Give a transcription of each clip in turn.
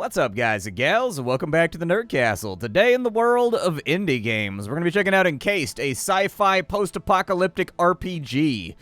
What's up, guys and gals, and welcome back to the Nerd Castle. Today in the world of indie games, we're going to be checking out Encased, a sci-fi post-apocalyptic RPG.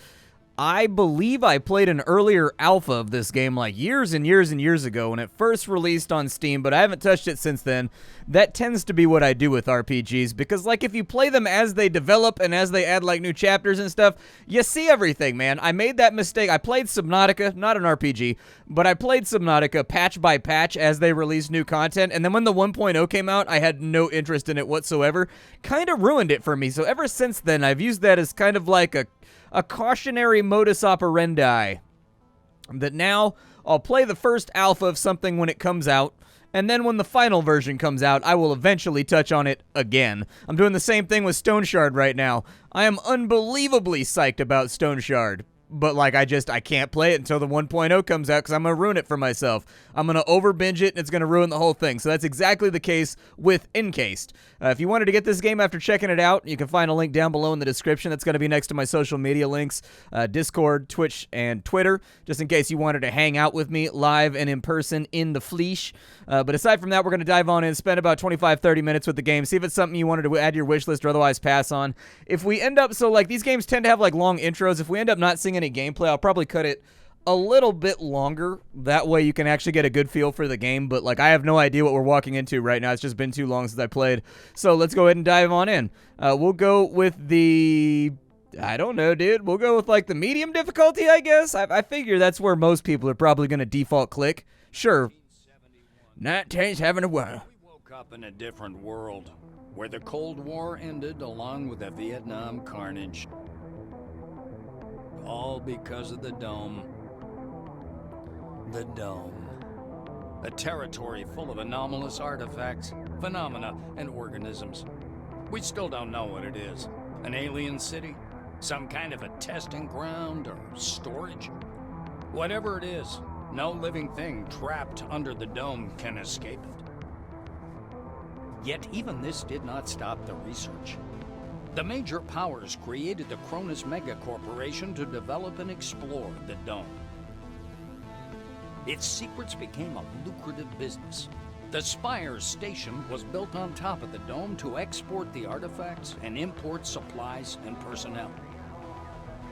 I believe I played an earlier alpha of this game like years and years and years ago when it first released on Steam, but I haven't touched it since then. That tends to be what I do with RPGs, because like if you play them as they develop and as they add like new chapters and stuff, you see everything, man. I made that mistake. I played Subnautica, not an RPG, but I played Subnautica patch by patch as they released new content, and then when the 1.0 came out, I had no interest in it whatsoever. Kind of ruined it for me, so ever since then, I've used that as kind of like a cautionary modus operandi, that now I'll play the first alpha of something when it comes out, and then when the final version comes out, I will eventually touch on it again. I'm doing the same thing with Stone Shard right now. I am unbelievably psyched about Stone Shard, but like I can't play it until the 1.0 comes out because I'm going to ruin it for myself. I'm going to over binge it and it's going to ruin the whole thing. So that's exactly the case with Encased. If you wanted to get this game after checking it out, you can find a link down below in the description. That's going to be next to my social media links, Discord, Twitch, and Twitter, just in case you wanted to hang out with me live and in person in the flesh. But aside from that, we're going to dive on in, spend about 25-30 minutes with the game, see if it's something you wanted to add to your wish list or otherwise pass on. If we end up, so like these games tend to have like long intros, if we end up not seeing any gameplay, I'll probably cut it a little bit longer. That way you can actually get a good feel for the game, but like I have no idea what we're walking into right now. It's just been too long since I played. So let's go ahead and dive on in. We'll go with the... I don't know, dude. We'll go with like the medium difficulty, I guess. I figure that's where most people are probably going to default click. Sure. 1971. We woke up in a different world, where the Cold War ended along with the Vietnam carnage. All because of the Dome. The Dome. A territory full of anomalous artifacts, phenomena, and organisms. We still don't know what it is. An alien city? Some kind of a testing ground or storage? Whatever it is, no living thing trapped under the Dome can escape it. Yet even this did not stop the research. The major powers created the Cronus Mega Corporation to develop and explore the Dome. Its secrets became a lucrative business. The Spires station was built on top of the Dome to export the artifacts and import supplies and personnel.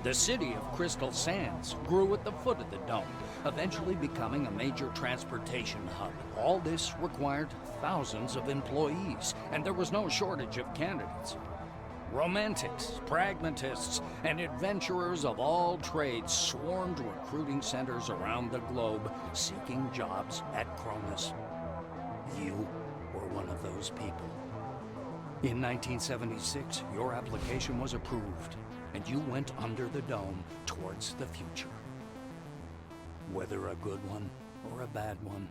The city of Crystal Sands grew at the foot of the Dome, eventually becoming a major transportation hub. All this required thousands of employees, and there was no shortage of candidates. Romantics, pragmatists, and adventurers of all trades swarmed recruiting centers around the globe, seeking jobs at Cronus. You were one of those people. In 1976, your application was approved, and you went under the Dome towards the future. Whether a good one or a bad one,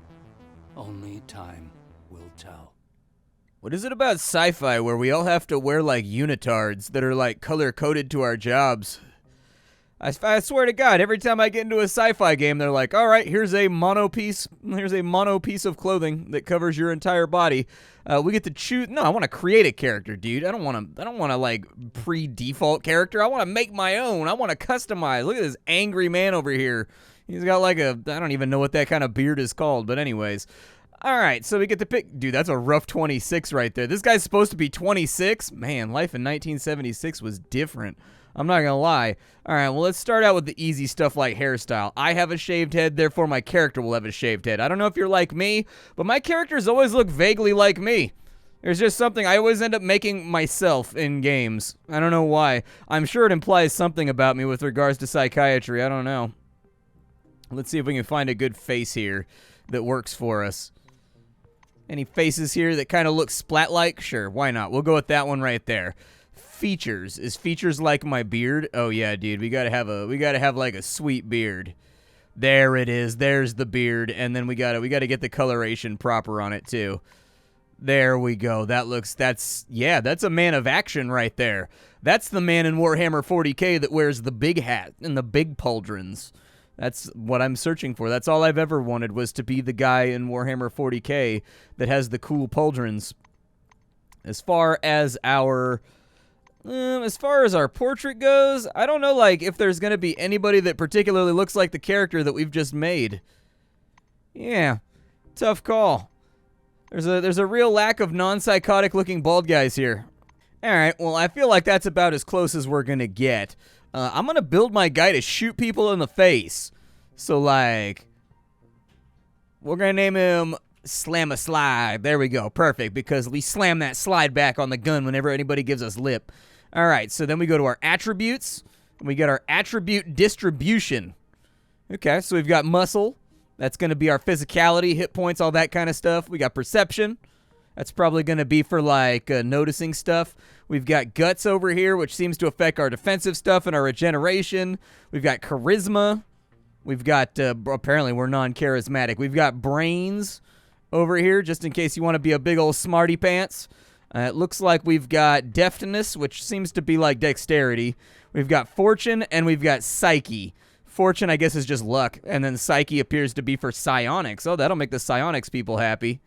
only time will tell. What is it about sci-fi where we all have to wear like unitards that are like color-coded to our jobs? I swear to God, every time I get into a sci-fi game, they're like, all right, here's a mono piece of clothing that covers your entire body. We get to choose. No, I want to create a character, dude. I don't want to like pre-default character. I want to make my own. I want to customize. Look at this angry man over here. He's got like I don't even know what that kind of beard is called, but anyways. All right, so we get to pick. Dude, that's a rough 26 right there. This guy's supposed to be 26. Man, life in 1976 was different. I'm not gonna lie. All right, well, let's start out with the easy stuff like hairstyle. I have a shaved head, therefore my character will have a shaved head. I don't know if you're like me, but my characters always look vaguely like me. There's just something I always end up making myself in games. I don't know why. I'm sure it implies something about me with regards to psychiatry. I don't know. Let's see if we can find a good face here that works for us. Any faces here that kind of look Splat-like? Sure, why not? We'll go with that one right there. Features. Is features like my beard? Oh yeah, dude. We gotta have like a sweet beard. There it is. There's the beard, and then we gotta get the coloration proper on it too. There we go. That's a man of action right there. That's the man in Warhammer 40K that wears the big hat and the big pauldrons. That's what I'm searching for. That's all I've ever wanted, was to be the guy in Warhammer 40K that has the cool pauldrons. As far as our portrait goes, I don't know like if there's going to be anybody that particularly looks like the character that we've just made. Yeah. Tough call. There's a real lack of non-psychotic looking bald guys here. Alright, well, I feel like that's about as close as we're gonna get. I'm gonna build my guy to shoot people in the face. So, like, we're gonna name him Slam a Slide. There we go, perfect, because we slam that slide back on the gun whenever anybody gives us lip. Alright, so then we go to our attributes, and we get our attribute distribution. Okay, so we've got muscle. That's gonna be our physicality, hit points, all that kind of stuff. We got perception. That's probably going to be for, like, noticing stuff. We've got guts over here, which seems to affect our defensive stuff and our regeneration. We've got charisma. We've got, apparently we're non-charismatic. We've got brains over here, just in case you want to be a big old smarty pants. It looks like we've got deftness, which seems to be like dexterity. We've got fortune, and we've got psyche. Fortune, I guess, is just luck. And then psyche appears to be for psionics. Oh, that'll make the psionics people happy.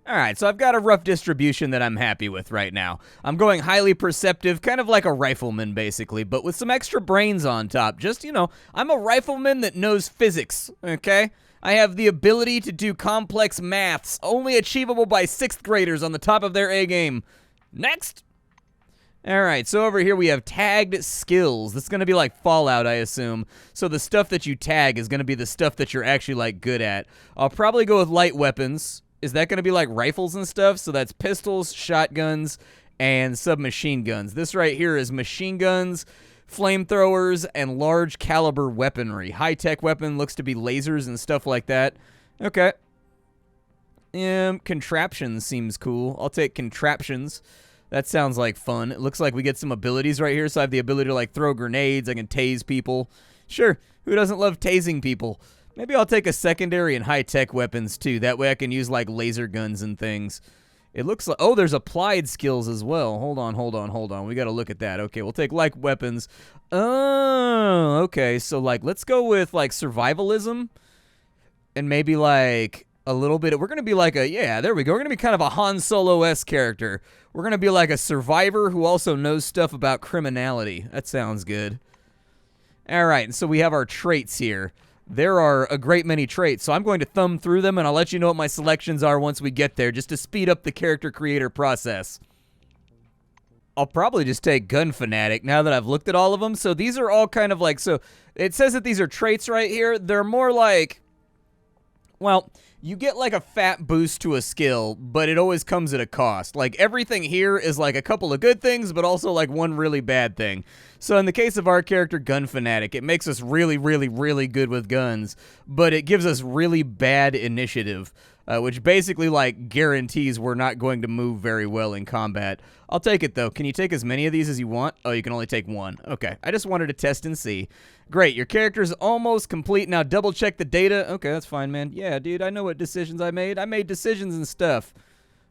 Alright, so I've got a rough distribution that I'm happy with right now. I'm going highly perceptive, kind of like a rifleman, basically, but with some extra brains on top. Just, you know, I'm a rifleman that knows physics, okay? I have the ability to do complex maths, only achievable by 6th graders on the top of their A game. Next! Alright, so over here we have tagged skills. This is going to be like Fallout, I assume. So the stuff that you tag is going to be the stuff that you're actually, like, good at. I'll probably go with light weapons. Is that going to be like rifles and stuff? So that's pistols, shotguns, and submachine guns. This right here is machine guns, flamethrowers, and large caliber weaponry. High-tech weapon looks to be lasers and stuff like that. Okay. Contraptions seems cool. I'll take contraptions. That sounds like fun. It looks like we get some abilities right here. So I have the ability to, like, throw grenades. I can tase people. Sure, who doesn't love tasing people? Maybe I'll take a secondary and high-tech weapons, too. That way I can use, like, laser guns and things. It looks like... Oh, there's applied skills as well. Hold on. We gotta look at that. Okay, we'll take, like, weapons. Oh, okay. So, like, let's go with, like, survivalism. And maybe, like, a little bit... We're gonna be like a... Yeah, there we go. We're gonna be kind of a Han Solo-esque character. We're gonna be like a survivor who also knows stuff about criminality. That sounds good. Alright, so we have our traits here. There are a great many traits, so I'm going to thumb through them, and I'll let you know what my selections are once we get there, just to speed up the character creator process. I'll probably just take Gun Fanatic now that I've looked at all of them. So these are all kind of like, so it says that these are traits right here. They're more like, well, you get like a fat boost to a skill, but it always comes at a cost. Like everything here is like a couple of good things, but also like one really bad thing. So in the case of our character, Gun Fanatic, it makes us really, really, really good with guns, but it gives us really bad initiative, which basically like guarantees we're not going to move very well in combat. I'll take it though. Can you take as many of these as you want? Oh, you can only take one. Okay, I just wanted to test and see. Great, your character's almost complete. Now double check the data. Okay, that's fine, man. Yeah, dude, I know what decisions I made. I made decisions and stuff.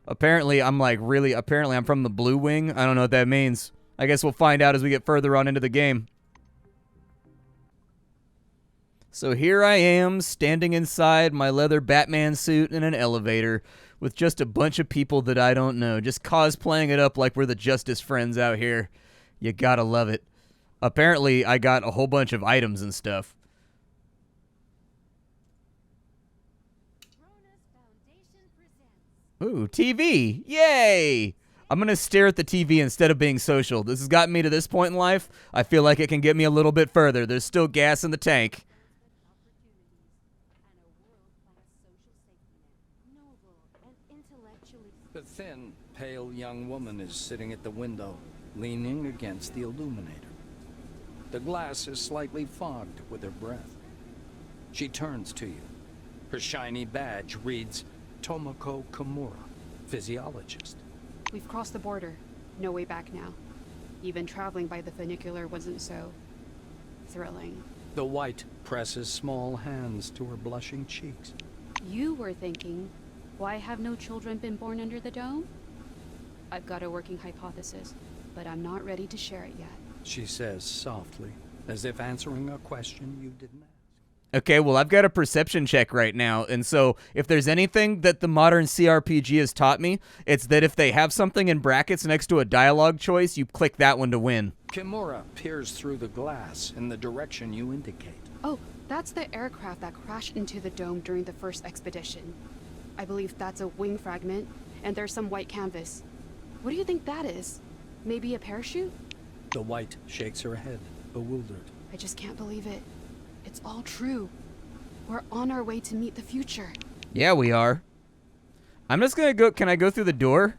Apparently, I'm like really, apparently I'm from the Blue Wing. I don't know what that means. I guess we'll find out as we get further on into the game. So here I am, standing inside my leather Batman suit in an elevator with just a bunch of people that I don't know, just cosplaying it up like we're the Justice Friends out here. You gotta love it. Apparently, I got a whole bunch of items and stuff. Ooh, TV! Yay! I'm going to stare at the TV instead of being social. This has gotten me to this point in life. I feel like it can get me a little bit further. There's still gas in the tank. The thin, pale young woman is sitting at the window, leaning against the illuminator. The glass is slightly fogged with her breath. She turns to you. Her shiny badge reads, Tomoko Kimura, physiologist. We've crossed the border. No way back now. Even traveling by the funicular wasn't so thrilling. The white presses small hands to her blushing cheeks. You were thinking, why have no children been born under the dome? I've got a working hypothesis, but I'm not ready to share it yet. She says softly, as if answering a question you didn't ask. Okay, well, I've got a perception check right now, and so if there's anything that the modern CRPG has taught me, it's that if they have something in brackets next to a dialogue choice, you click that one to win. Kimura peers through the glass in the direction you indicate. Oh, that's the aircraft that crashed into the dome during the first expedition. I believe that's a wing fragment, and there's some white canvas. What do you think that is? Maybe a parachute? The White shakes her head, bewildered. I just can't believe it. It's all true. We're on our way to meet the future. Yeah, we are. I'm just gonna go. Can I go through the door?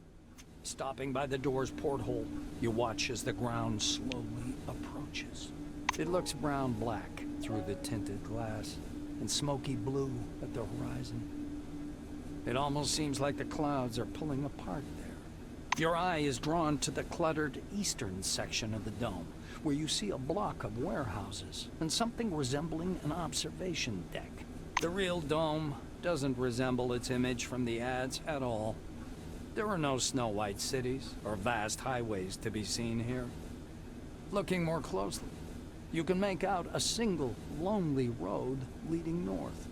Stopping by the door's porthole, you watch as the ground slowly approaches. It looks brown-black through the tinted glass and smoky blue at the horizon. It almost seems like the clouds are pulling apart there. Your eye is drawn to the cluttered eastern section of the dome, where you see a block of warehouses and something resembling an observation deck. The real dome doesn't resemble its image from the ads at all. There are no snow-white cities or vast highways to be seen here. Looking more closely, you can make out a single lonely road leading north.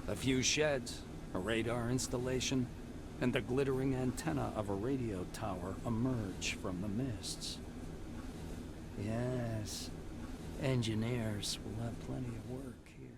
A few sheds, a radar installation, and the glittering antenna of a radio tower emerge from the mists. Yes, engineers will have plenty of work here.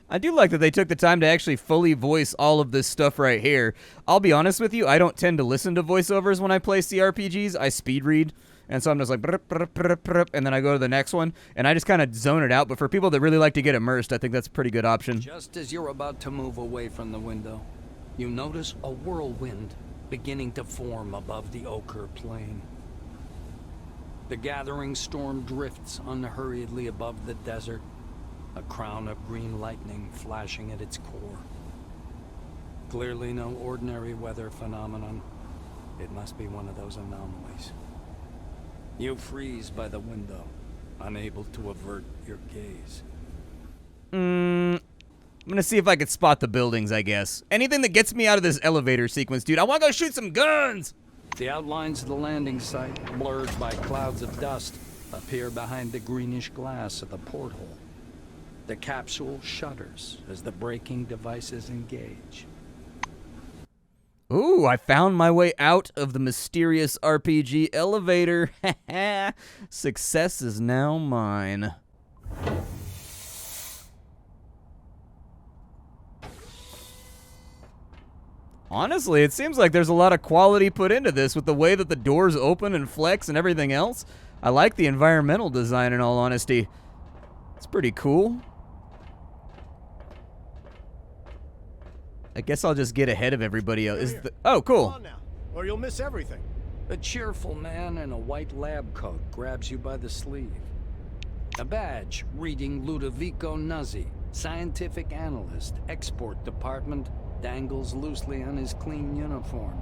I do like that they took the time to actually fully voice all of this stuff right here. I'll be honest with you, I don't tend to listen to voiceovers when I play CRPGs. I speed read, and so I'm just like, and then I go to the next one, and I just kind of zone it out. But for people that really like to get immersed, I think that's a pretty good option. Just as you're about to move away from the window, you notice a whirlwind beginning to form above the ochre plain. The gathering storm drifts unhurriedly above the desert, a crown of green lightning flashing at its core. Clearly no ordinary weather phenomenon. It must be one of those anomalies. You freeze by the window, unable to avert your gaze. I'm gonna see if I can spot the buildings, I guess. Anything that gets me out of this elevator sequence, dude. I wanna go shoot some guns! The outlines of the landing site, blurred by clouds of dust, appear behind the greenish glass of the porthole. The capsule shudders as the braking devices engage. Ooh, I found my way out of the mysterious RPG elevator. Success is now mine. Honestly, it seems like there's a lot of quality put into this with the way that the doors open and flex and everything else. I like the environmental design, in all honesty. It's pretty cool. I guess I'll just get ahead of everybody else. Oh, cool. Come on now, or you'll miss everything. A cheerful man in a white lab coat grabs you by the sleeve. A badge reading Ludovico Nuzzi, scientific analyst, export department, dangles loosely on his clean uniform,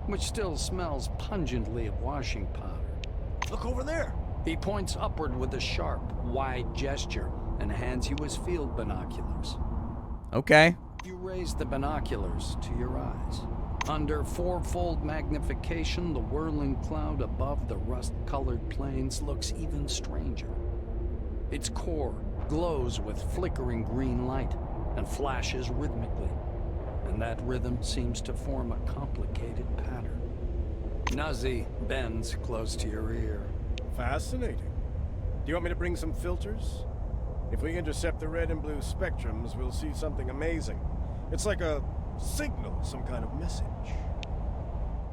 which still smells pungently of washing powder. Look over there. He points upward with a sharp, wide gesture and hands you his field binoculars. Okay. You raise the binoculars to your eyes. Under fourfold magnification, the whirling cloud above the rust-colored plains looks even stranger. Its core glows with flickering green light and flashes rhythmically, and that rhythm seems to form a complicated pattern. Nuzzi bends close to your ear. Fascinating. Do you want me to bring some filters? If we intercept the red and blue spectrums, we'll see something amazing. It's like a signal, some kind of message.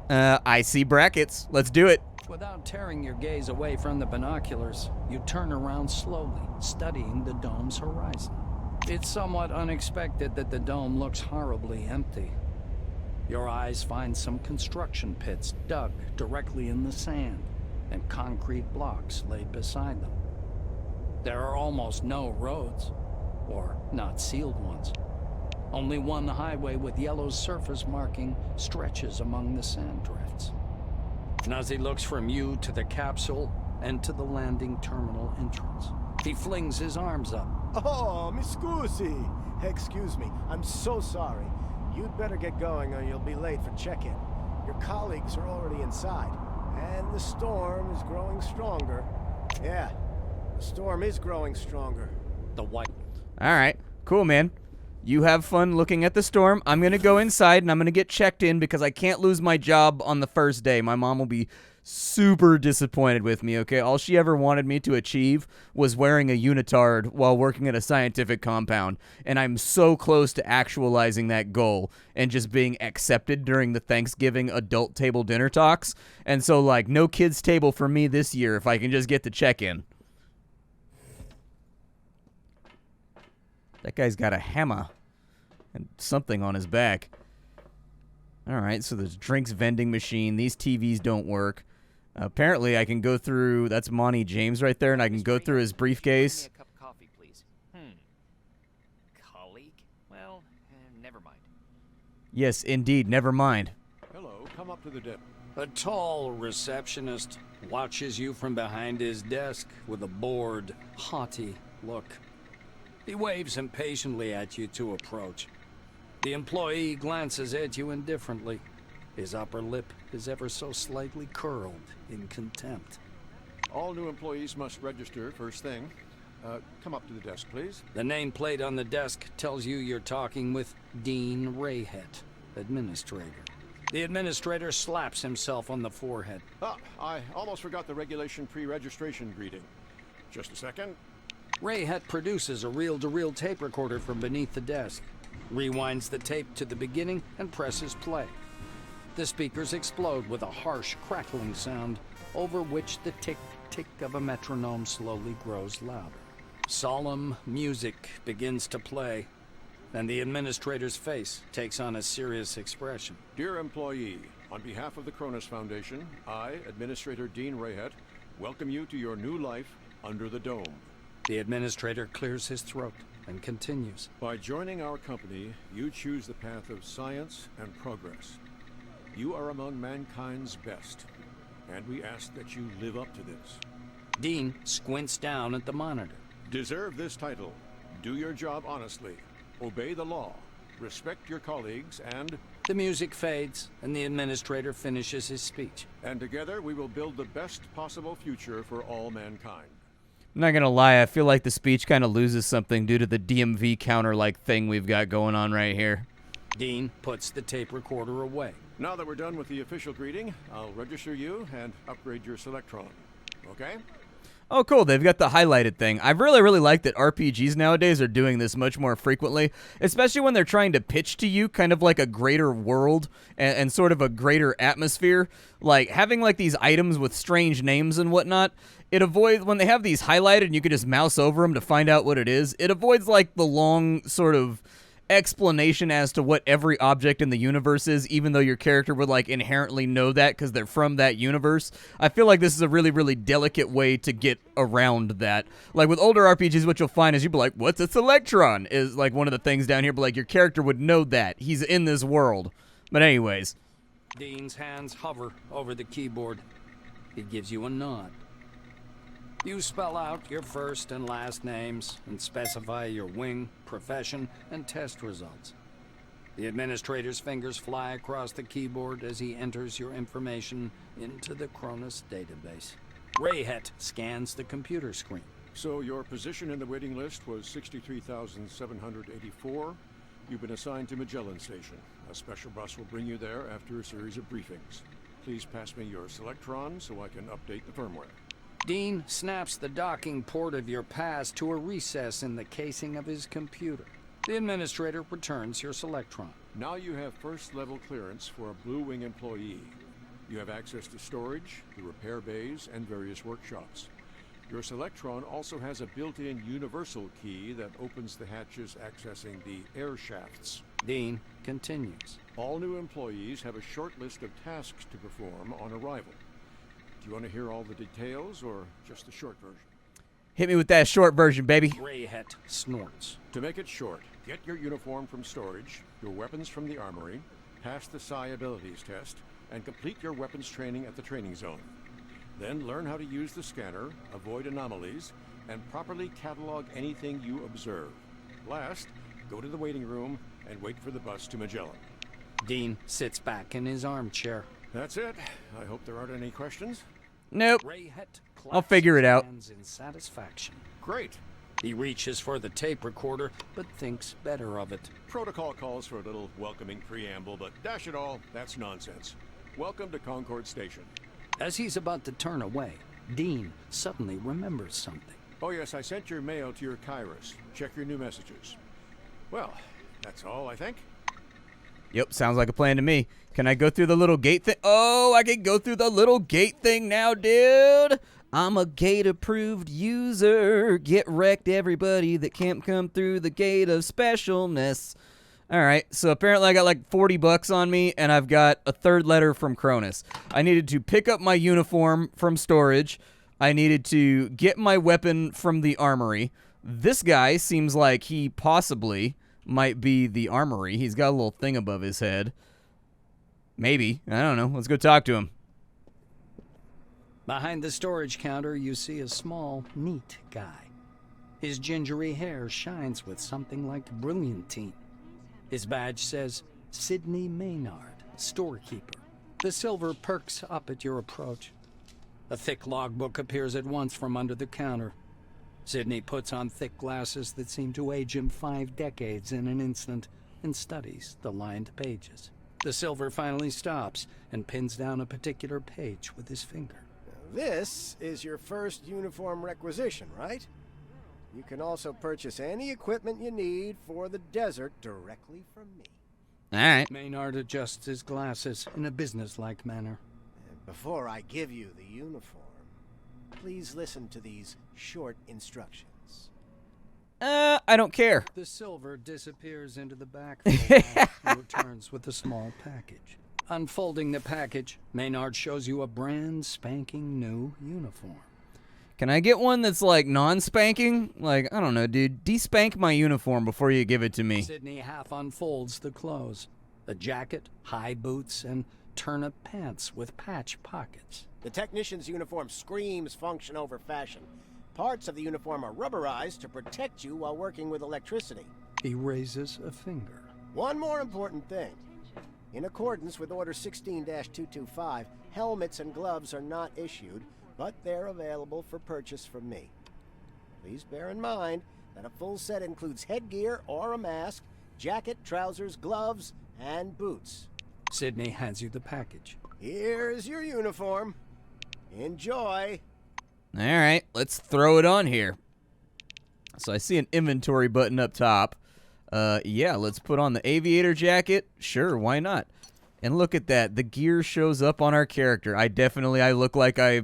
I see brackets. Let's do it. Without tearing your gaze away from the binoculars, you turn around slowly, studying the dome's horizon. It's somewhat unexpected that the dome looks horribly empty. Your eyes find some construction pits dug directly in the sand, and concrete blocks laid beside them. There are almost no roads, or not sealed ones. Only one highway with yellow surface marking stretches among the sand drifts. Nuzzi looks from you to the capsule and to the landing terminal entrance. He flings his arms up. Oh, mi scusi. Excuse me, I'm so sorry. You'd better get going or you'll be late for check-in. Your colleagues are already inside, and the storm is growing stronger. Yeah, the storm is growing stronger. The White. All right. Cool, man. You have fun looking at the storm. I'm going to go inside and I'm going to get checked in because I can't lose my job on the first day. My mom will be super disappointed with me, okay? All she ever wanted me to achieve was wearing a unitard while working at a scientific compound, and I'm so close to actualizing that goal and just being accepted during the Thanksgiving adult table dinner talks. And so, like, no kids table for me this year if I can just get the check-in. That guy's got a hammer and something on his back. All right, so there's drinks vending machine. These TVs don't work. Apparently, I can go through... That's Monty James right there, and I can go through his briefcase. Give me a cup of coffee, please. Colleague? Well, never mind. Yes, indeed, never mind. Hello, come up to the desk. A tall receptionist watches you from behind his desk with a bored, haughty look. He waves impatiently at you to approach. The employee glances at you indifferently. His upper lip is ever so slightly curled in contempt. All new employees must register first thing. Come up to the desk, please. The nameplate on the desk tells you you're talking with Dean Rayhet, administrator. The administrator slaps himself on the forehead. Ah, I almost forgot the regulation pre-registration greeting. Just a second. Rayhet produces a reel-to-reel tape recorder from beneath the desk, rewinds the tape to the beginning, and presses play. The speakers explode with a harsh, crackling sound, over which the tick-tick of a metronome slowly grows louder. Solemn music begins to play, and the administrator's face takes on a serious expression. Dear employee, on behalf of the Cronus Foundation, I, Administrator Dean Rayhet, welcome you to your new life under the dome. The administrator clears his throat and continues. By joining our company, you choose the path of science and progress. You are among mankind's best, and we ask that you live up to this. Dean squints down at the monitor. Deserve this title. Do your job honestly. Obey the law. Respect your colleagues, and... The music fades, and the administrator finishes his speech. And together we will build the best possible future for all mankind. I'm not gonna lie, I feel like the speech kind of loses something due to the DMV counter-like thing we've got going on right here. Dean puts the tape recorder away. Now that we're done with the official greeting, I'll register you and upgrade your Selectron. Okay? Oh, cool. They've got the highlighted thing. I really like that RPGs nowadays are doing this much more frequently, especially when they're trying to pitch to you kind of like a greater world and sort of a greater atmosphere. Like, having like these items with strange names and whatnot, it avoids, when they have these highlighted and you can just mouse over them to find out what it is, it avoids like the long sort of explanation as to what every object in the universe is, even though your character would like inherently know that because they're from that universe. I feel like this is a really delicate way to get around that. Like with older RPGs, what you'll find is you'll be like, what's a Selectron? Is like one of the things down here, but like your character would know that. He's in this world. But anyways. Dean's hands hover over the keyboard. He gives you a nod. You spell out your first and last names and specify your wing, profession, and test results. The administrator's fingers fly across the keyboard as he enters your information into the Cronus database. Rayhet scans the computer screen. So your position in the waiting list was 63,784. You've been assigned to Magellan Station. A special bus will bring you there after a series of briefings. Please pass me your Selectron so I can update the firmware. Dean snaps the docking port of your pass to a recess in the casing of his computer. The administrator returns your Selectron. Now you have first-level clearance for a Blue Wing employee. You have access to storage, the repair bays, and various workshops. Your Selectron also has a built-in universal key that opens the hatches accessing the air shafts. Dean continues. All new employees have a short list of tasks to perform on arrival. Do you want to hear all the details, or just the short version? Hit me with that short version, baby. Rayhet snorts. To make it short, get your uniform from storage, your weapons from the armory, pass the Psi abilities test, and complete your weapons training at the training zone. Then learn how to use the scanner, avoid anomalies, and properly catalog anything you observe. Last, go to the waiting room and wait for the bus to Magellan. Dean sits back in his armchair. That's it. I hope there aren't any questions. Nope. Rayhet I'll figure it out. claps his hands in satisfaction. Great. He reaches for the tape recorder, but thinks better of it. Protocol calls for a little welcoming preamble, but dash it all, that's nonsense. Welcome to Concord Station. As he's about to turn away, Dean suddenly remembers something. Oh yes, I sent your mail to your Kairos. Check your new messages. Well, that's all, I think. Yep, sounds like a plan to me. Can I go through the little gate thing? Oh, I can go through the little gate thing now, dude. I'm a gate-approved user. Get wrecked, everybody that can't come through the gate of specialness. All right, so apparently I got like 40 bucks on me, and I've got a third letter from Cronus. I needed to pick up my uniform from storage. I needed to get my weapon from the armory. This guy seems like he possibly might be the armory. He's got a little thing above his head. Maybe. I don't know. Let's go talk to him. Behind the storage counter, you see a small, neat guy. His gingery hair shines with something like brilliantine. His badge says, Sidney Maynard, storekeeper. The silver perks up at your approach. A thick logbook appears at once from under the counter. Sidney puts on thick glasses that seem to age him 5 decades in an instant and studies the lined pages. The silver finally stops and pins down a particular page with his finger. This is your first uniform requisition, right? You can also purchase any equipment you need for the desert directly from me. All right. Maynard adjusts his glasses in a businesslike manner. And before I give you the uniform, please listen to these short instructions. I don't care. The silver disappears into the back of the wall and returns with a small package. Unfolding the package, Maynard shows you a brand spanking new uniform. Can I get one that's like non-spanking? Like, I don't know, dude. De-spank my uniform before you give it to me. Sidney half unfolds the clothes. A jacket, high boots, and turnip pants with patch pockets. The technician's uniform screams function over fashion. Parts of the uniform are rubberized to protect you while working with electricity. He raises a finger. One more important thing. In accordance with Order 16-225, helmets and gloves are not issued, but they're available for purchase from me. Please bear in mind that a full set includes headgear or a mask, jacket, trousers, gloves, and boots. Sidney hands you the package. Here's your uniform. Enjoy. All right, let's throw it on here. So I see an inventory button up top. Yeah, let's put on the aviator jacket. Sure, why not? And look at that. The gear shows up on our character. I look like I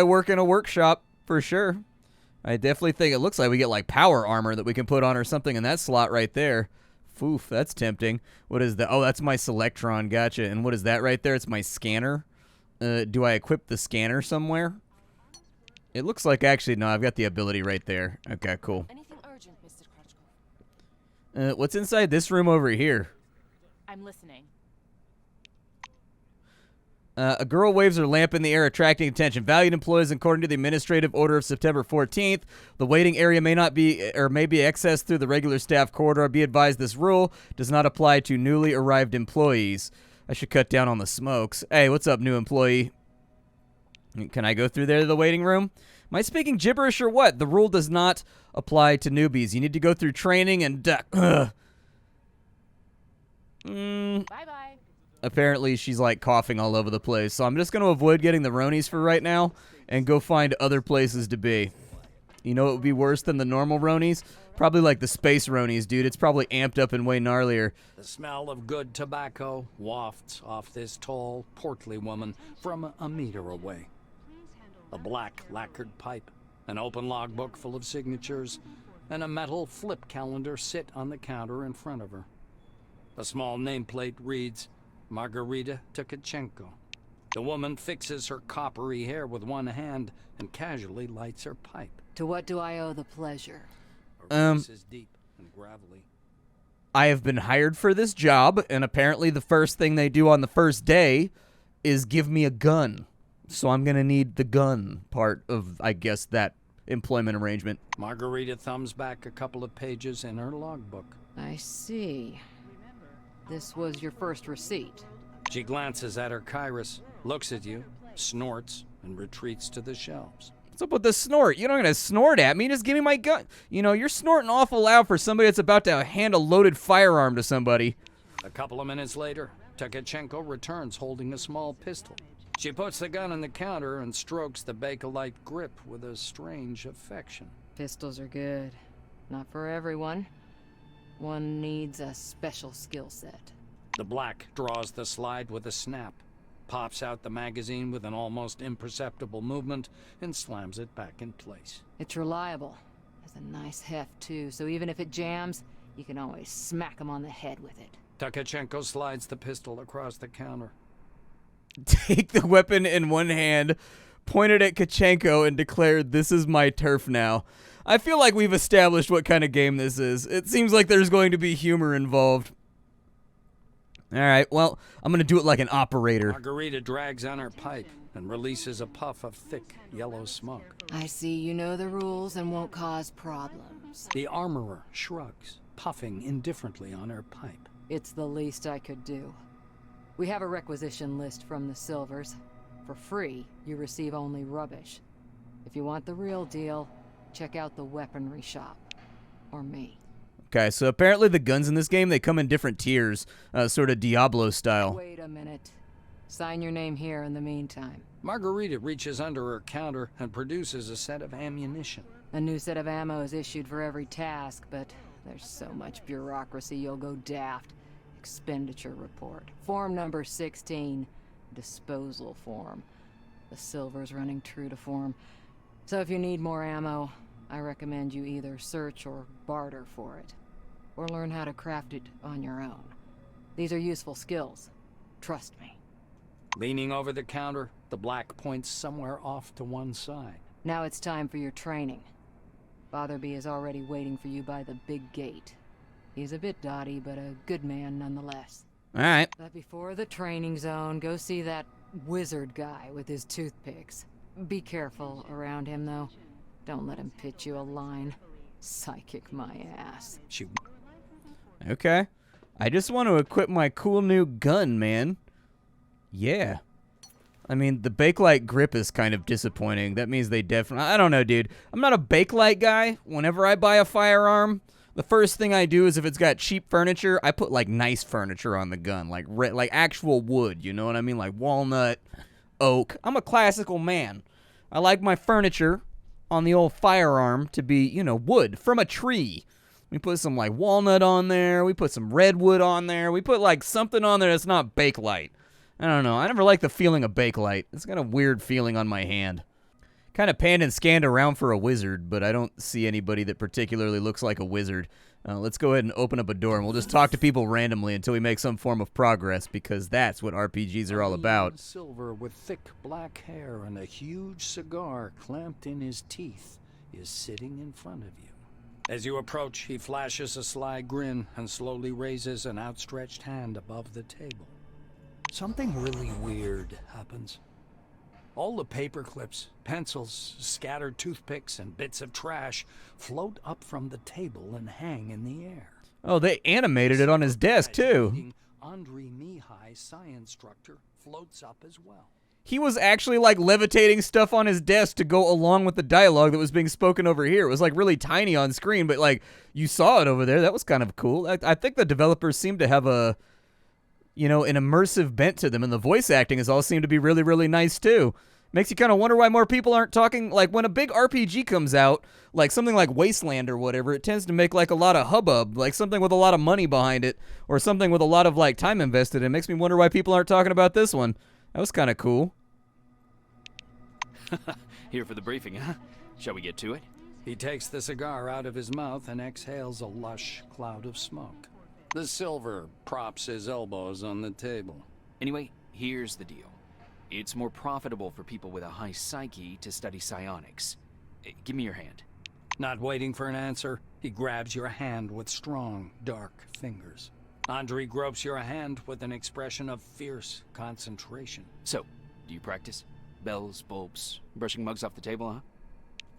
work in a workshop for sure. I definitely think it looks like we get like power armor that we can put on or something in that slot right there. Oof, that's tempting. What is that? Oh, that's my Selectron. Gotcha. And what is that right there? It's my scanner. Do I equip the scanner somewhere? It looks like actually, no, I've got the ability right there. Okay, cool. Anything urgent, Mr. Crutchkov? What's inside this room over here? I'm listening. A girl waves her lamp in the air, attracting attention. Valued employees, according to the administrative order of September 14th, the waiting area may be accessed through the regular staff corridor. Be advised, this rule does not apply to newly arrived employees. I should cut down on the smokes. Hey, what's up, new employee? Can I go through there to the waiting room? Am I speaking gibberish or what? The rule does not apply to newbies. You need to go through training and... Bye-bye. Apparently, she's like coughing all over the place. So I'm just going to avoid getting the Ronies for right now and go find other places to be. You know what would be worse than the normal Ronies? Probably like the space Ronies, dude. It's probably amped up and way gnarlier. The smell of good tobacco wafts off this tall, portly woman from a meter away. A black lacquered pipe, an open logbook full of signatures, and a metal flip calendar sit on the counter in front of her. A small nameplate reads, Margarita Tkachenko. The woman fixes her coppery hair with one hand and casually lights her pipe. To what do I owe the pleasure? Her voice is deep and gravelly. I have been hired for this job, and apparently the first thing they do on the first day is give me a gun. So I'm going to need the gun part of, I guess, that employment arrangement. Margarita thumbs back a couple of pages in her logbook. I see. This was your first receipt. She glances at her Kairos, looks at you, snorts, and retreats to the shelves. What's up with the snort? You're not going to snort at me. Just give me my gun. You know, you're snorting awful loud for somebody that's about to hand a loaded firearm to somebody. A couple of minutes later, Tkachenko returns holding a small pistol. She puts the gun on the counter and strokes the Bakelite grip with a strange affection. Pistols are good. Not for everyone. One needs a special skill set. The Black draws the slide with a snap, pops out the magazine with an almost imperceptible movement, and slams it back in place. It's reliable. Has a nice heft, too, so even if it jams, you can always smack him on the head with it. Tkachenko slides the pistol across the counter. Take the weapon in one hand, pointed at Tkachenko, and declared, "This is my turf now." I feel like we've established what kind of game this is. It seems like there's going to be humor involved. Alright, well, I'm going to do it like an operator. Margarita drags on her pipe and releases a puff of thick, yellow smoke. I see you know the rules and won't cause problems. The armorer shrugs, puffing indifferently on her pipe. It's the least I could do. We have a requisition list from the Silvers. For free, you receive only rubbish. If you want the real deal, check out the weaponry shop. Or me. Okay, so apparently the guns in this game, they come in different tiers, sort of Diablo style. Wait a minute. Sign your name here in the meantime. Margarita reaches under her counter and produces a set of ammunition. A new set of ammo is issued for every task, but there's so much bureaucracy you'll go daft. Expenditure report. Form number 16. Disposal form. The Silver's running true to form. So if you need more ammo, I recommend you either search or barter for it. Or learn how to craft it on your own. These are useful skills. Trust me. Leaning over the counter, the Black points somewhere off to one side. Now it's time for your training. Fatherby is already waiting for you by the big gate. He's a bit dotty, but a good man nonetheless. Alright. But before the training zone, go see that wizard guy with his toothpicks. Be careful around him, though. Don't let him pitch you a line. Psychic my ass. Okay. I just want to equip my cool new gun, man. Yeah. I mean, the Bakelite grip is kind of disappointing. That means they definitely... I don't know, dude. I'm not a Bakelite guy. Whenever I buy a firearm, the first thing I do is if it's got cheap furniture, I put, like, nice furniture on the gun. Like actual wood, you know what I mean? Like walnut, oak. I'm a classical man. I like my furniture on the old firearm to be, you know, wood from a tree. We put some, like, walnut on there. We put some redwood on there. We put, like, something on there that's not Bakelite. I don't know. I never liked the feeling of Bakelite. It's got a weird feeling on my hand. Kind of panned and scanned around for a wizard, but I don't see anybody that particularly looks like a wizard. Let's go ahead and open up a door, and we'll just talk to people randomly until we make some form of progress, because that's what RPGs are all about. Silver with thick black hair and a huge cigar clamped in his teeth is sitting in front of you. As you approach, he flashes a sly grin and slowly raises an outstretched hand above the table. Something really weird happens. All the paper clips, pencils, scattered toothpicks, and bits of trash float up from the table and hang in the air. Oh, they animated it on his desk, too. Andre Mihai, science instructor, floats up as well. He was actually, like, levitating stuff on his desk to go along with the dialogue that was being spoken over here. It was, like, really tiny on screen, but, like, you saw it over there. That was kind of cool. I think the developers seem to have a... you know, an immersive bent to them, and the voice acting has all seemed to be really, really nice, too. Makes you kind of wonder why more people aren't talking, like, when a big RPG comes out, like something like Wasteland or whatever, it tends to make, like, a lot of hubbub, like something with a lot of money behind it, or something with a lot of, like, time invested. It makes me wonder why people aren't talking about this one. That was kind of cool. Here for the briefing, huh? Shall we get to it? He takes the cigar out of his mouth and exhales a lush cloud of smoke. The Silver props his elbows on the table. Anyway, here's the deal. It's more profitable for people with a high psyche to study psionics. Give me your hand. Not waiting for an answer, he grabs your hand with strong, dark fingers. Andre gropes your hand with an expression of fierce concentration. So, do you practice? Bells, bulbs, brushing mugs off the table, huh?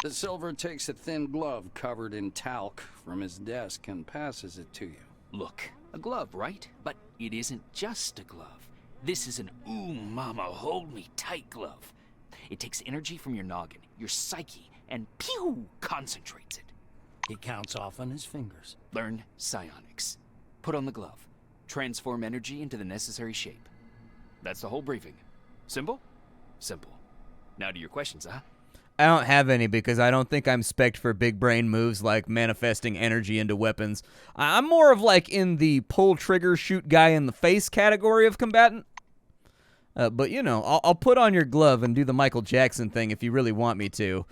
The Silver takes a thin glove covered in talc from his desk and passes it to you. Look, a glove, right? But it isn't just a glove. This is an ooh mama hold me tight glove. It takes energy from your noggin, your psyche, and pew concentrates it. He counts off on his fingers. Learn psionics. Put on the glove. Transform energy into the necessary shape. That's the whole briefing. Simple? Simple. Now to your questions, huh? I don't have any because I don't think I'm spec'd for big brain moves like manifesting energy into weapons. I'm more of like in the pull trigger, shoot guy in the face category of combatant. But you know, I'll put on your glove and do the Michael Jackson thing if you really want me to.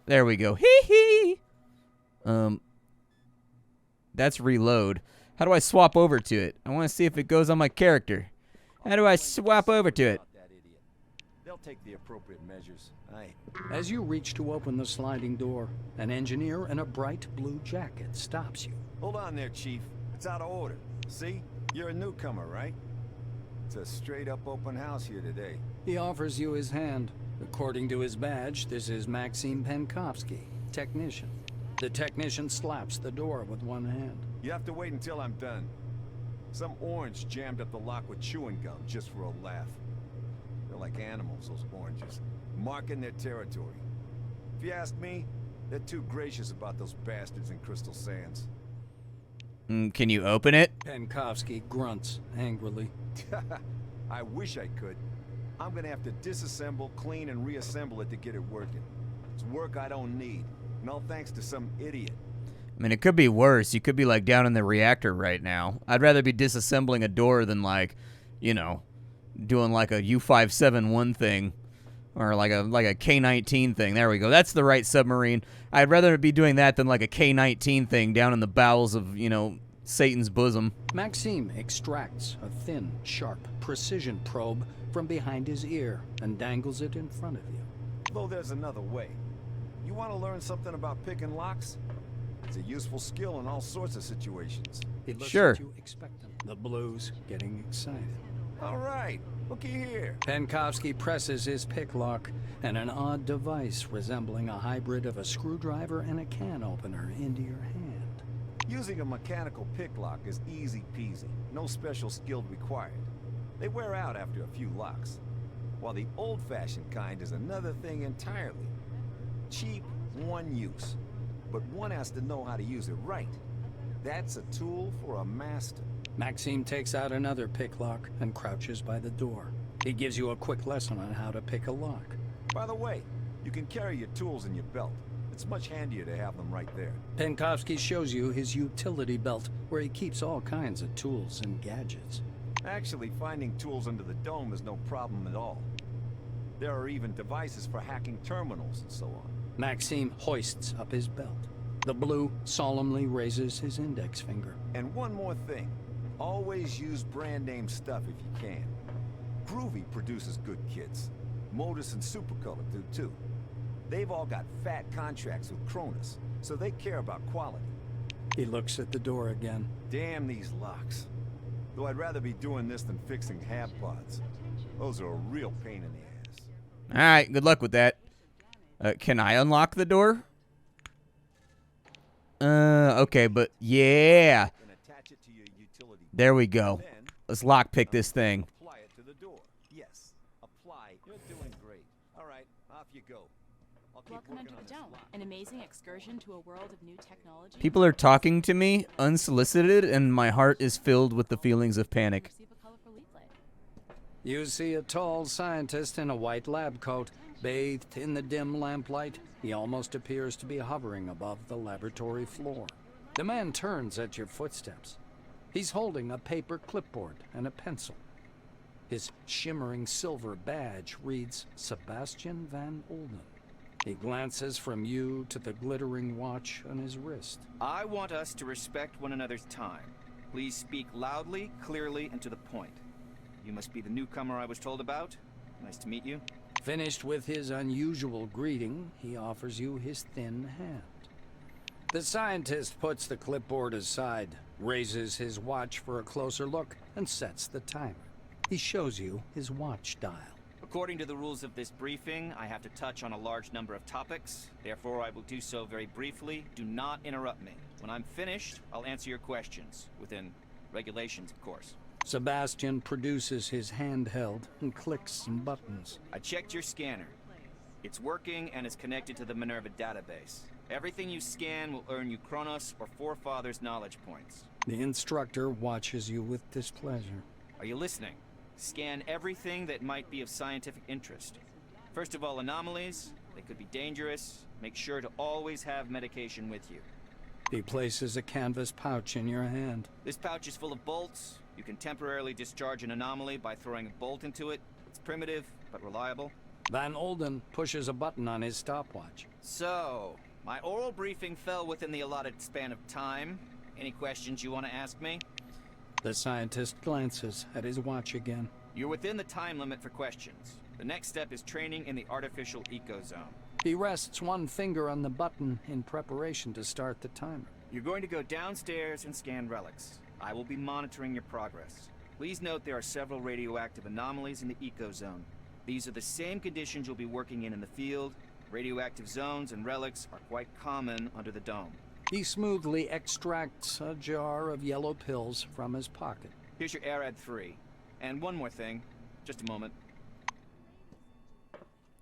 There we go. Hee hee. That's reload. How do I swap over to it? I want to see if it goes on my character. How do I swap over to it? They'll take the appropriate measures. As you reach to open the sliding door, an engineer in a bright blue jacket stops you. Hold on there, Chief. It's out of order. See? You're a newcomer, right? It's a straight-up open house here today. He offers you his hand. According to his badge, this is Maxim Penkovsky, technician. The technician slaps the door with one hand. You have to wait until I'm done. Some orange jammed up the lock with chewing gum just for a laugh. They're like animals, those oranges, marking their territory. If you ask me, they're too gracious about those bastards in Crystal Sands. Can you open it? Penkovsky grunts angrily. I wish I could. I'm gonna have to disassemble, clean, and reassemble it to get it working. It's work I don't need. No thanks to some idiot. I mean, it could be worse. You could be, like, down in the reactor right now. I'd rather be disassembling a door than, like, you know, doing, like, a U-571 thing. Or, like a K-19 thing. There we go. That's the right submarine. I'd rather be doing that than, like, a K-19 thing down in the bowels of, you know, Satan's bosom. Maxime extracts a thin, sharp, precision probe from behind his ear and dangles it in front of you. Though there's another way. You want to learn something about picking locks? It's a useful skill in all sorts of situations. He looks Sure. at you expectant. The blues getting excited. All right, looky here. Penkovsky presses his pick lock, and an odd device resembling a hybrid of a screwdriver and a can opener into your hand. Using a mechanical pick lock is easy peasy. No special skill required. They wear out after a few locks. While the old-fashioned kind is another thing entirely. Cheap, one use. But one has to know how to use it right. That's a tool for a master. Maxime takes out another pick lock and crouches by the door. He gives you a quick lesson on how to pick a lock. By the way, you can carry your tools in your belt. It's much handier to have them right there. Penkovsky shows you his utility belt, where he keeps all kinds of tools and gadgets. Actually, finding tools under the dome is no problem at all. There are even devices for hacking terminals and so on. Maxime hoists up his belt. The blue solemnly raises his index finger. And one more thing. Always use brand name stuff if you can. Groovy produces good kits. Modus and Supercolor do too. They've all got fat contracts with Cronus, so they care about quality. He looks at the door again. Damn these locks. Though I'd rather be doing this than fixing hab pods. Those are a real pain in the ass. Alright, good luck with that. Can I unlock the door? Okay, but yeah. There we go. Let's lockpick this thing. Apply it to the door. Yes. Apply. You're doing great. All right, off you go. I'll keep Welcome working under on the this dome. lock. An amazing excursion to a world of new technology. People are talking to me unsolicited, and my heart is filled with the feelings of panic. Receive a colorful leaflet. You see a tall scientist in a white lab coat, bathed in the dim lamplight. He almost appears to be hovering above the laboratory floor. The man turns at your footsteps. He's holding a paper clipboard and a pencil. His shimmering silver badge reads Sebastian Van Olden. He glances from you to the glittering watch on his wrist. I want us to respect one another's time. Please speak loudly, clearly, and to the point. You must be the newcomer I was told about. Nice to meet you. Finished with his unusual greeting, he offers you his thin hand. The scientist puts the clipboard aside, raises his watch for a closer look, and sets the timer. He shows you his watch dial. According to the rules of this briefing, I have to touch on a large number of topics. Therefore, I will do so very briefly. Do not interrupt me. When I'm finished, I'll answer your questions. Within regulations, of course. Sebastian produces his handheld and clicks some buttons. I checked your scanner. It's working and is connected to the Minerva database. Everything you scan will earn you Kronos or Forefathers knowledge points. The instructor watches you with displeasure. Are you listening? Scan everything that might be of scientific interest. First of all, anomalies. They could be dangerous. Make sure to always have medication with you. He places a canvas pouch in your hand. This pouch is full of bolts. You can temporarily discharge an anomaly by throwing a bolt into it. It's primitive, but reliable. Van Olden pushes a button on his stopwatch. So, my oral briefing fell within the allotted span of time. Any questions you want to ask me? The scientist glances at his watch again. You're within the time limit for questions. The next step is training in the artificial ecozone. He rests one finger on the button in preparation to start the timer. You're going to go downstairs and scan relics. I will be monitoring your progress. Please note there are several radioactive anomalies in the ecozone. These are the same conditions you'll be working in the field. Radioactive zones and relics are quite common under the dome. He smoothly extracts a jar of yellow pills from his pocket. Here's your Arad 3. And one more thing. Just a moment.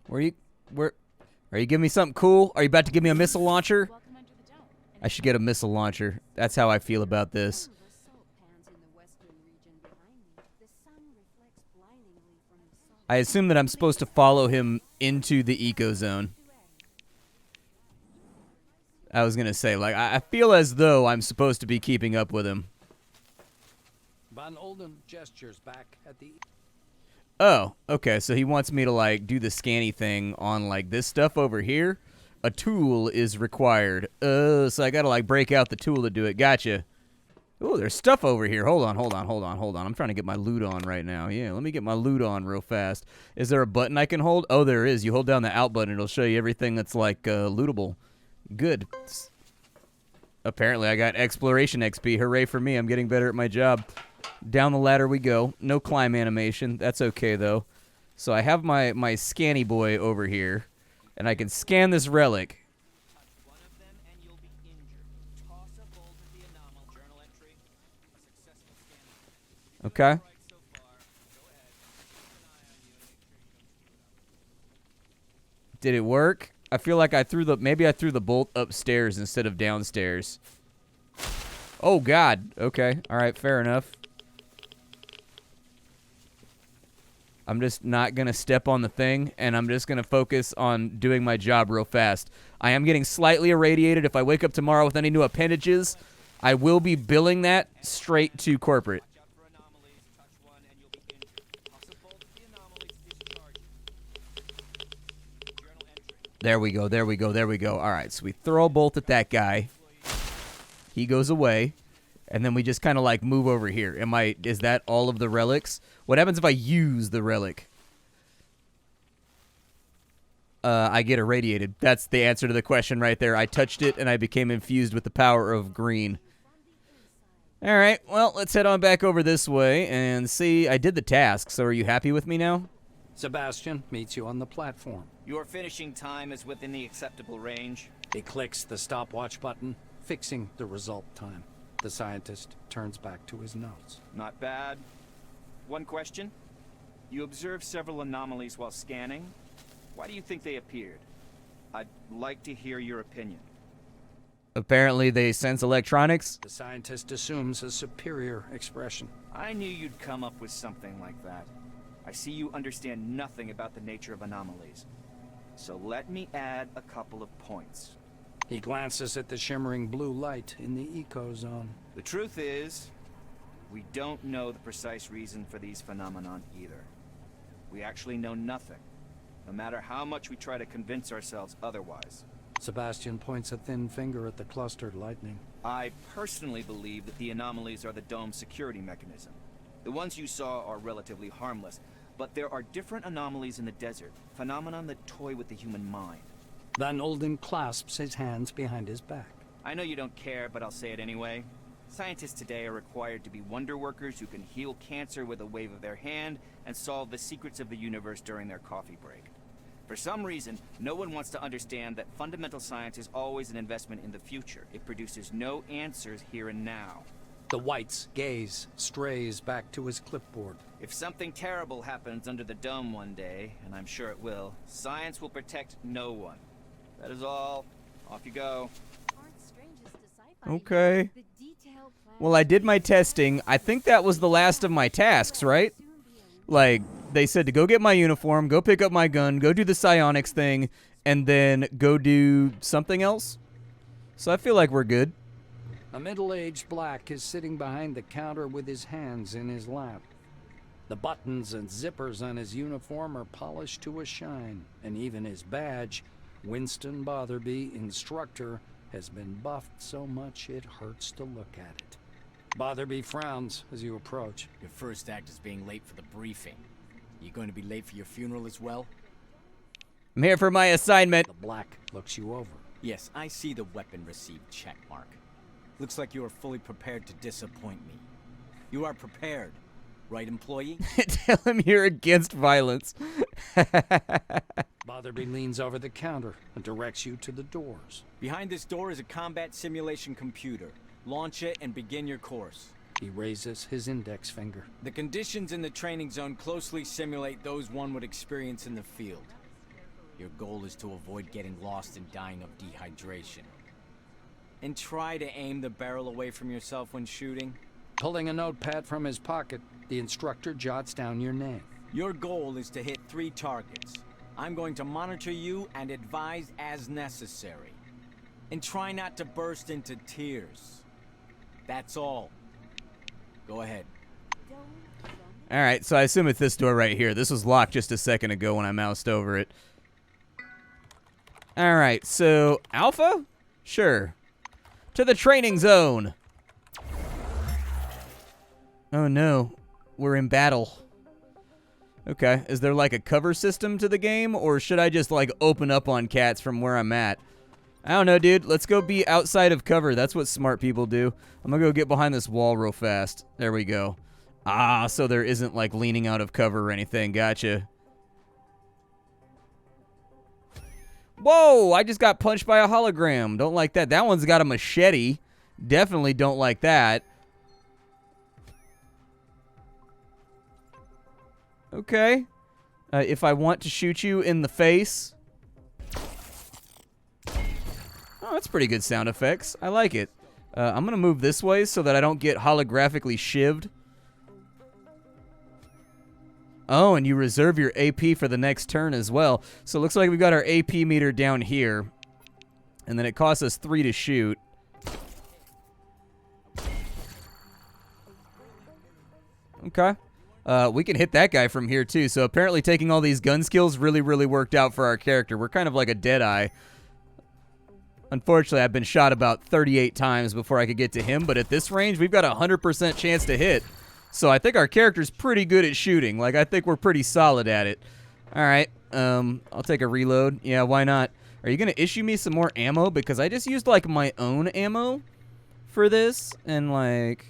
Are you giving me something cool? Are you about to give me a missile launcher? Welcome under the dome. I should get a missile launcher. That's how I feel about this. I assume that I'm supposed to follow him into the ecozone. I was gonna say, like, I feel as though I'm supposed to be keeping up with him. Van Olden gestures back at the... Oh, okay, so he wants me to, like, do the scanny thing on, like, this stuff over here. A tool is required. So I gotta, like, break out the tool to do it. Gotcha. Ooh, there's stuff over here. Hold on. I'm trying to get my loot on right now. Yeah, let me get my loot on real fast. Is there a button I can hold? Oh, there is. You hold down the out button, it'll show you everything that's, like, lootable. Good. Apparently, I got exploration XP. Hooray for me. I'm getting better at my job. Down the ladder we go. No climb animation. That's okay, though. So I have my scanny boy over here, and I can scan this relic. Okay. Did it work? I feel like maybe I threw the bolt upstairs instead of downstairs. Oh, God. Okay. All right. Fair enough. I'm just not going to step on the thing, and I'm just going to focus on doing my job real fast. I am getting slightly irradiated. If I wake up tomorrow with any new appendages, I will be billing that straight to corporate. There we go. All right, so we throw a bolt at that guy. He goes away. And then we just kind of like move over here. Is that all of the relics? What happens if I use the relic? I get irradiated. That's the answer to the question right there. I touched it and I became infused with the power of green. All right, well, let's head on back over this way and see. I did the task, so are you happy with me now? Sebastian meets you on the platform. Your finishing time is within the acceptable range. He clicks the stopwatch button, fixing the result time. The scientist turns back to his notes. Not bad. One question. You observed several anomalies while scanning. Why do you think they appeared? I'd like to hear your opinion. Apparently they sense electronics. The scientist assumes a superior expression. I knew you'd come up with something like that. I see you understand nothing about the nature of anomalies. So let me add a couple of points. He glances at the shimmering blue light in the ecozone. The truth is, we don't know the precise reason for these phenomenon either. We actually know nothing, no matter how much we try to convince ourselves otherwise. Sebastian points a thin finger at the clustered lightning. I personally believe that the anomalies are the dome's security mechanism. The ones you saw are relatively harmless, but there are different anomalies in the desert, phenomenon that toy with the human mind. Van Olden clasps his hands behind his back. I know you don't care, but I'll say it anyway. Scientists today are required to be wonder workers who can heal cancer with a wave of their hand and solve the secrets of the universe during their coffee break. For some reason, no one wants to understand that fundamental science is always an investment in the future. It produces no answers here and now. The White's gaze strays back to his clipboard. If something terrible happens under the dome one day, and I'm sure it will, science will protect no one. That is all. Off you go. Okay. Well, I did my testing. I think that was the last of my tasks, right? Like, they said to go get my uniform, go pick up my gun, go do the psionics thing, and then go do something else. So I feel like we're good. A middle-aged black is sitting behind the counter with his hands in his lap. The buttons and zippers on his uniform are polished to a shine, and even his badge, Winston Botherby, Instructor, has been buffed so much it hurts to look at it. Botherby frowns as you approach. Your first act is being late for the briefing. You going to be late for your funeral as well? I'm here for my assignment. The black looks you over. Yes, I see the weapon received checkmark. Looks like you are fully prepared to disappoint me. You are prepared, right, employee? Tell him you're against violence. Botherby leans over the counter and directs you to the doors. Behind this door is a combat simulation computer. Launch it and begin your course. He raises his index finger. The conditions in the training zone closely simulate those one would experience in the field. Your goal is to avoid getting lost and dying of dehydration. And try to aim the barrel away from yourself when shooting. Pulling a notepad from his pocket, the instructor jots down your name. Your goal is to hit 3 targets. I'm going to monitor you and advise as necessary. And try not to burst into tears. That's all. Go ahead. Alright, so I assume it's this door right here. This was locked just a second ago when I moused over it. Alright, so Alpha? Sure. To the training zone. Oh no, we're in battle. Okay, is there like a cover system to the game, or should I just like open up on cats from where I'm at? I don't know, dude. Let's go be outside of cover. That's what smart people do. I'm gonna go get behind this wall real fast. There we go. Ah, so there isn't like leaning out of cover or anything. Gotcha. Whoa, I just got punched by a hologram. Don't like that. That one's got a machete. Definitely don't like that. Okay. If I want to shoot you in the face. Oh, that's pretty good sound effects. I like it. I'm going to move this way so that I don't get holographically shivved. Oh, and you reserve your AP for the next turn as well. So it looks like we've got our AP meter down here. And then it costs us 3 to shoot. Okay. We can hit that guy from here too. So apparently taking all these gun skills really worked out for our character. We're kind of like a Deadeye. Unfortunately, I've been shot about 38 times before I could get to him. But at this range, we've got a 100% chance to hit. So I think our character's pretty good at shooting. Like, I think we're pretty solid at it. All right. I'll take a reload. Yeah, why not? Are you going to issue me some more ammo? Because I just used, like, my own ammo for this. And, like...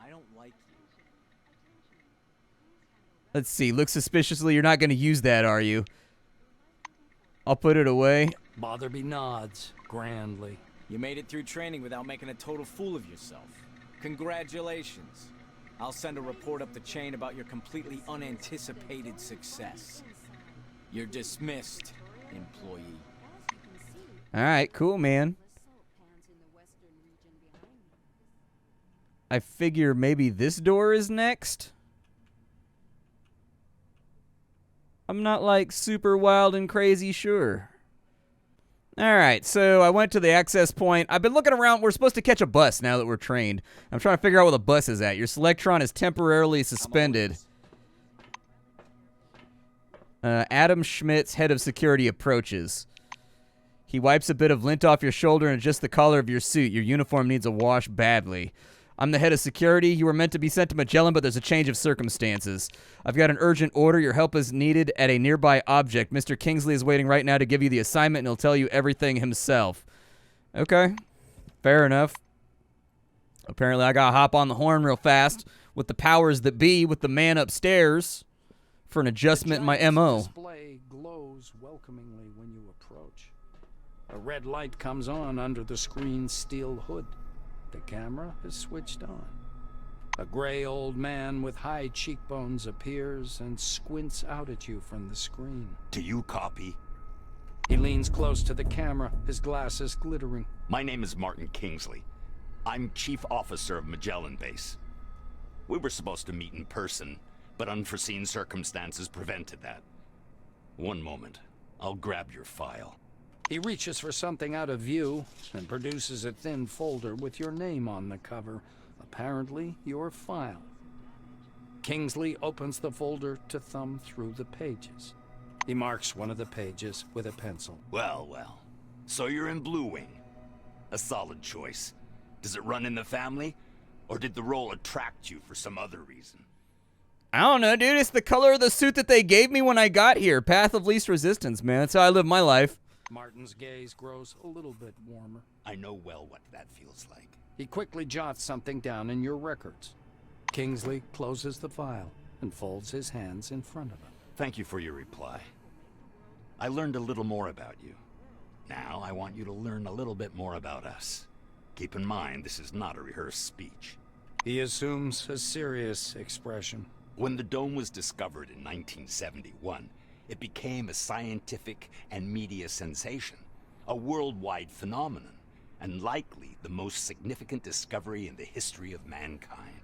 I don't like you. Let's see. Look suspiciously. You're not going to use that, are you? I'll put it away. Botherby nods grandly. You made it through training without making a total fool of yourself. Congratulations. I'll send a report up the chain about your completely unanticipated success. You're dismissed, employee. All right, cool, man. I figure maybe this door is next. I'm not like super wild and crazy sure. All right, so I went to the access point. I've been looking around. We're supposed to catch a bus now that we're trained. I'm trying to figure out where the bus is at. Your Selectron is temporarily suspended. Adam Schmidt's head of security approaches. He wipes a bit of lint off your shoulder and adjusts the collar of your suit. Your uniform needs a wash badly. I'm the head of security. You were meant to be sent to Magellan, but there's a change of circumstances. I've got an urgent order. Your help is needed at a nearby object. Mr. Kingsley is waiting right now to give you the assignment, and he'll tell you everything himself. Okay. Fair enough. Apparently, I gotta hop on the horn real fast with the powers that be with the man upstairs for an adjustment in my MO. The display glows welcomingly when you approach. A red light comes on under the screen's steel hood. The camera is switched on. A gray old man with high cheekbones appears and squints out at you from the screen. Do you copy? He leans close to the camera, his glasses glittering. My name is Martin Kingsley. I'm Chief Officer of Magellan Base. We were supposed to meet in person, but unforeseen circumstances prevented that. One moment. I'll grab your file. He reaches for something out of view and produces a thin folder with your name on the cover. Apparently, your file. Kingsley opens the folder to thumb through the pages. He marks one of the pages with a pencil. Well, well. So you're in Blue Wing. A solid choice. Does it run in the family? Or did the role attract you for some other reason? I don't know, dude. It's the color of the suit that they gave me when I got here. Path of least resistance, man. That's how I live my life. Martin's gaze grows a little bit warmer. I know well what that feels like. He quickly jots something down in your records. Kingsley closes the file and folds his hands in front of him. Thank you for your reply. I learned a little more about you. Now I want you to learn a little bit more about us. Keep in mind, this is not a rehearsed speech. He assumes a serious expression. When the dome was discovered in 1971, it became a scientific and media sensation, a worldwide phenomenon, and likely the most significant discovery in the history of mankind.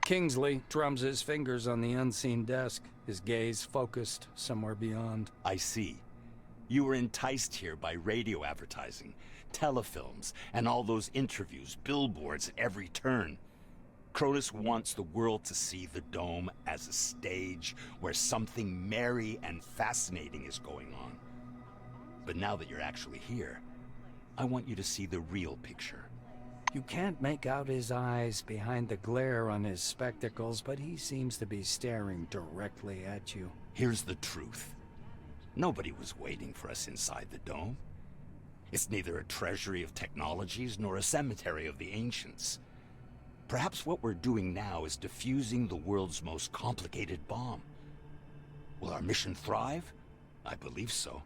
Kingsley drums his fingers on the unseen desk, his gaze focused somewhere beyond. I see. You were enticed here by radio advertising, telefilms, and all those interviews, billboards at every turn. Cronus wants the world to see the dome as a stage where something merry and fascinating is going on. But now that you're actually here, I want you to see the real picture. You can't make out his eyes behind the glare on his spectacles, but he seems to be staring directly at you. Here's the truth. Nobody was waiting for us inside the dome. It's neither a treasury of technologies nor a cemetery of the ancients. Perhaps what we're doing now is defusing the world's most complicated bomb. Will our mission thrive? I believe so.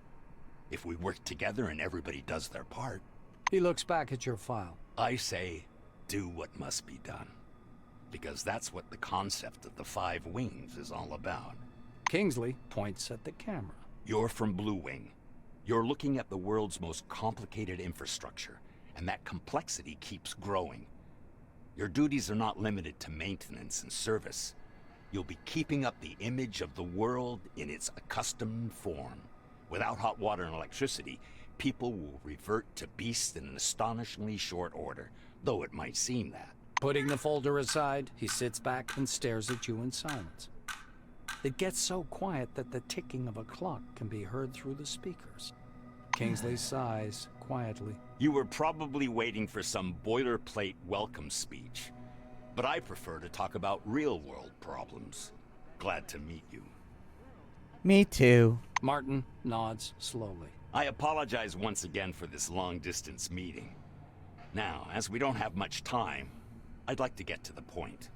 If we work together and everybody does their part. He looks back at your file. I say, do what must be done. Because that's what the concept of the 5 wings is all about. Kingsley points at the camera. You're from Blue Wing. You're looking at the world's most complicated infrastructure, and that complexity keeps growing. Your duties are not limited to maintenance and service. You'll be keeping up the image of the world in its accustomed form. Without hot water and electricity, people will revert to beasts in an astonishingly short order, though it might seem that. Putting the folder aside, he sits back and stares at you in silence. It gets so quiet that the ticking of a clock can be heard through the speakers. Kingsley sighs quietly. You were probably waiting for some boilerplate welcome speech, but I prefer to talk about real-world problems. Glad to meet you. Me too. Martin nods slowly. I apologize once again for this long-distance meeting. Now, as we don't have much time, I'd like to get to the point.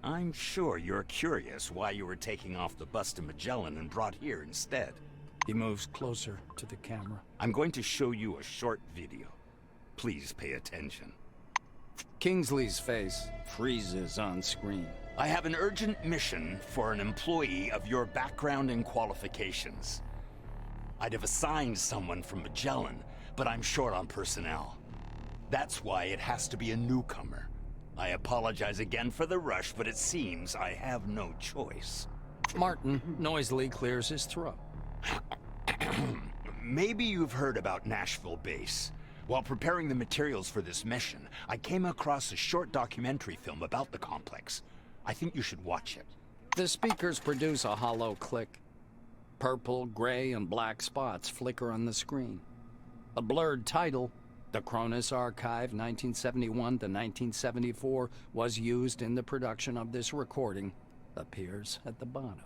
I'm sure you're curious why you were taking off the bus to Magellan and brought here instead. He moves closer to the camera. I'm going to show you a short video. Please pay attention. Kingsley's face freezes on screen. I have an urgent mission for an employee of your background and qualifications. I'd have assigned someone from Magellan, but I'm short on personnel. That's why it has to be a newcomer. I apologize again for the rush, but it seems I have no choice. Martin noisily clears his throat. Maybe you've heard about Nashville Base. While preparing the materials for this mission, I came across a short documentary film about the complex. I think you should watch it. The speakers produce a hollow click. Purple, gray, and black spots flicker on the screen. A blurred title, The Cronus Archive 1971 to 1974, was used in the production of this recording, appears at the bottom.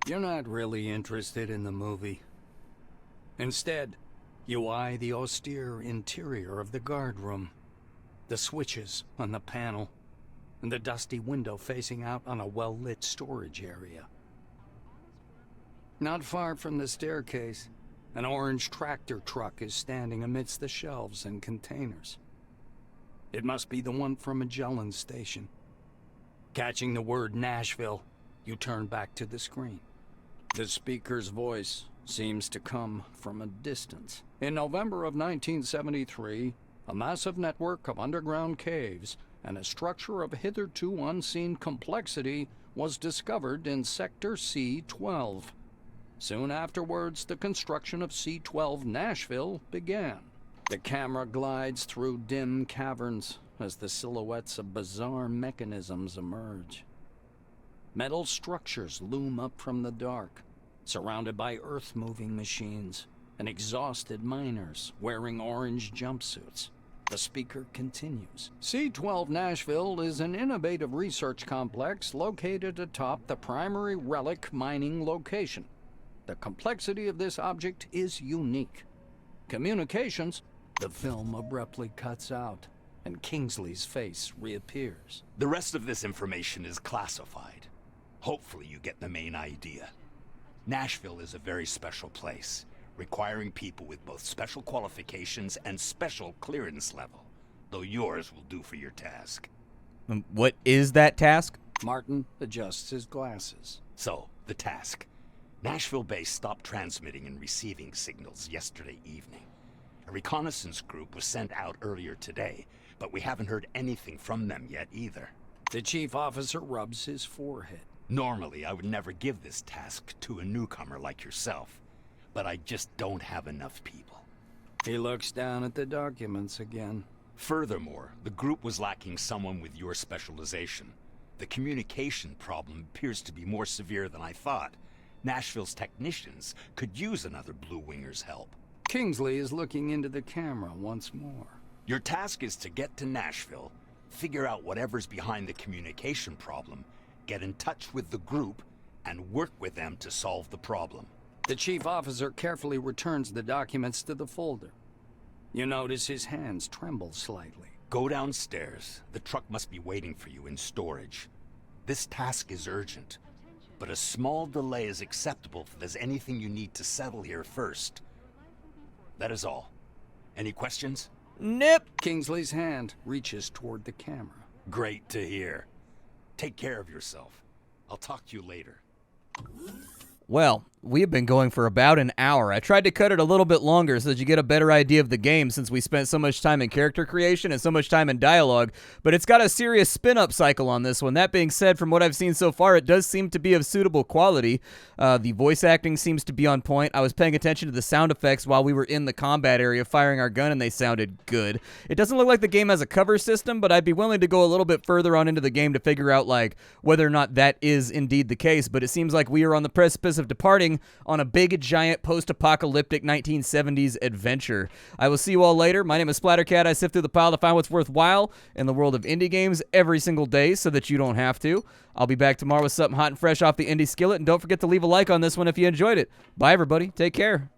You're not really interested in the movie. Instead, you eye the austere interior of the guard room, the switches on the panel, and the dusty window facing out on a well-lit storage area. Not far from the staircase, an orange tractor truck is standing amidst the shelves and containers. It must be the one from Magellan Station. Catching the word Nashville, you turn back to the screen. The speaker's voice seems to come from a distance. In November of 1973, a massive network of underground caves and a structure of hitherto unseen complexity was discovered in Sector C-12. Soon afterwards, the construction of C-12 Nashville began. The camera glides through dim caverns as the silhouettes of bizarre mechanisms emerge. Metal structures loom up from the dark, surrounded by earth-moving machines and exhausted miners wearing orange jumpsuits. The speaker continues. C-12 Nashville is an innovative research complex located atop the primary relic mining location. The complexity of this object is unique. Communications. The film abruptly cuts out, and Kingsley's face reappears. The rest of this information is classified. Hopefully you get the main idea. Nashville is a very special place, requiring people with both special qualifications and special clearance level, though yours will do for your task. What is that task? Martin adjusts his glasses. So, the task. Nashville base stopped transmitting and receiving signals yesterday evening. A reconnaissance group was sent out earlier today, but we haven't heard anything from them yet either. The chief officer rubs his forehead. Normally, I would never give this task to a newcomer like yourself, but I just don't have enough people. He looks down at the documents again. Furthermore, the group was lacking someone with your specialization. The communication problem appears to be more severe than I thought. Nashville's technicians could use another Blue Winger's help. Kingsley is looking into the camera once more. Your task is to get to Nashville, figure out whatever's behind the communication problem, get in touch with the group, and work with them to solve the problem. The chief officer carefully returns the documents to the folder. You notice his hands tremble slightly. Go downstairs. The truck must be waiting for you in storage. This task is urgent, but a small delay is acceptable if there's anything you need to settle here first. That is all. Any questions? Nope. Kingsley's hand reaches toward the camera. Great to hear. Take care of yourself. I'll talk to you later. Well, we have been going for about an hour. I tried to cut it a little bit longer so that you get a better idea of the game since we spent so much time in character creation and so much time in dialogue, but it's got a serious spin-up cycle on this one. That being said, from what I've seen so far, it does seem to be of suitable quality. The voice acting seems to be on point. I was paying attention to the sound effects while we were in the combat area firing our gun, and they sounded good. It doesn't look like the game has a cover system, but I'd be willing to go a little bit further on into the game to figure out like whether or not that is indeed the case, but it seems like we are on the precipice of departing on a big, giant, post-apocalyptic 1970s adventure. I will see you all later. My name is Splattercat. I sift through the pile to find what's worthwhile in the world of indie games every single day so that you don't have to. I'll be back tomorrow with something hot and fresh off the indie skillet, and don't forget to leave a like on this one if you enjoyed it. Bye, everybody. Take care.